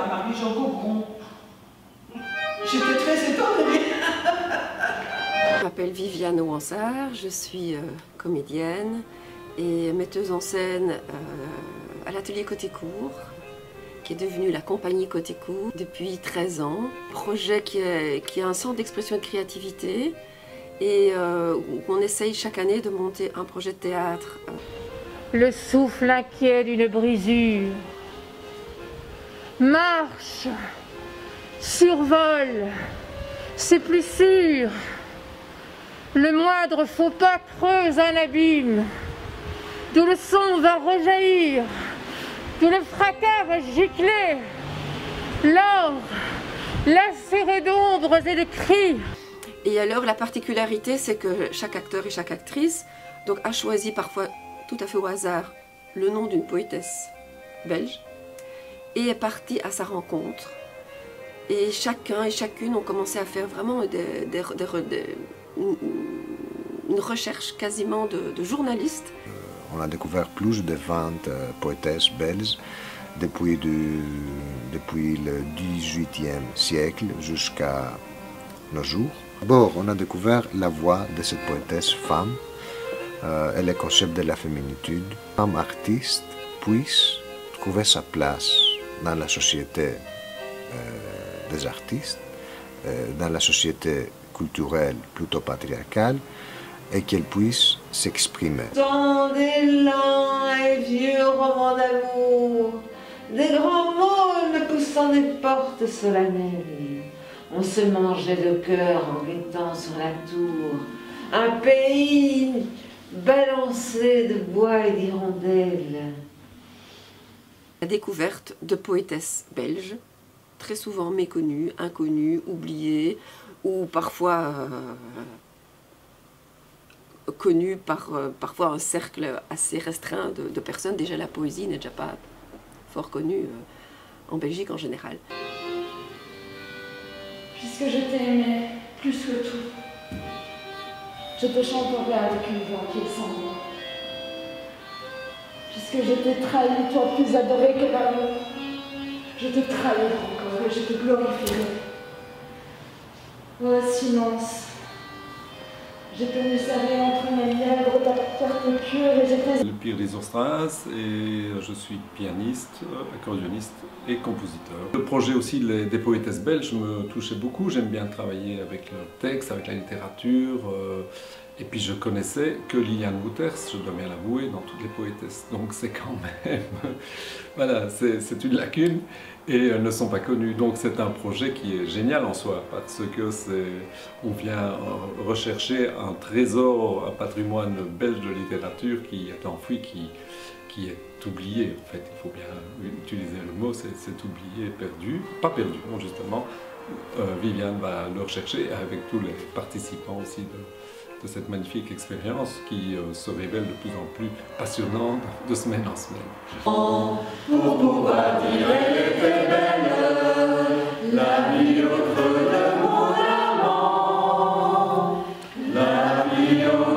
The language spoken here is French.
à Marie-Jean Gaugron. J'étais très étonnée. Je m'appelle Viviane Ouansart, je suis comédienne et metteuse en scène à l'atelier Côté-Court, qui est devenu la compagnie Côté-Court depuis 13 ans. Projet qui est un centre d'expression et de créativité et où on essaye chaque année de monter un projet de théâtre. Le souffle inquiet d'une brisure marche, survole, c'est plus sûr. Le moindre faux pas creuse un abîme, d'où le son va rejaillir, d'où le fracas va gicler. L'or, lacéré d'ombres et de cris. Et alors la particularité, c'est que chaque acteur et chaque actrice donc, a choisi parfois tout à fait au hasard le nom d'une poétesse belge et est parti à sa rencontre. Et chacun et chacune ont commencé à faire vraiment une recherche quasiment de journalistes. On a découvert plus de 20 poétesses belges depuis le XVIIIe siècle jusqu'à nos jours. D'abord, on a découvert la voix de cette poétesse femme et le concept de la féminitude. Femme artiste puisse trouver sa place dans la société des artistes, dans la société culturelle plutôt patriarcale, et qu'elle puisse s'exprimer. Tant d'élan et vieux romans d'amour, des grands mots ne poussant des portes solennelles. On se mangeait le cœur en guettant sur la tour un pays balancé de bois et d'hirondelles. La découverte de poétesses belges, très souvent méconnues, inconnues, oubliées, ou parfois connues par parfois un cercle assez restreint de personnes. Déjà la poésie n'est déjà pas fort connue en Belgique en général. Puisque je t'aimais plus que tout, je te chanterai avec une voix qui est sans voix. Puisque je t'ai trahi, toi plus adoré que l'amour, je te trahirai encore et je te glorifierai. Oh silence, j'ai tenu serré entre mes lèvres ta carte pure et j'étais... Le Pire des Ourstraces et je suis pianiste, accordéoniste et compositeur. Le projet aussi des poétesses belges me touchait beaucoup, j'aime bien travailler avec le texte, avec la littérature. Et puis je connaissais que Liliane Wouters, je dois bien l'avouer, dans toutes les poétesses. Donc c'est quand même, voilà, c'est une lacune et elles ne sont pas connues. Donc c'est un projet qui est génial en soi parce que on vient rechercher un trésor, un patrimoine belge de littérature qui est enfoui, qui est oublié en fait. Il faut bien utiliser le mot, c'est oublié, perdu, pas perdu, non justement. Viviane va le rechercher avec tous les participants aussi de cette magnifique expérience qui se révèle de plus en plus passionnante de semaine en semaine. Pour pouvoir dire elle était belle, la vie au creux de mon amant, la vie au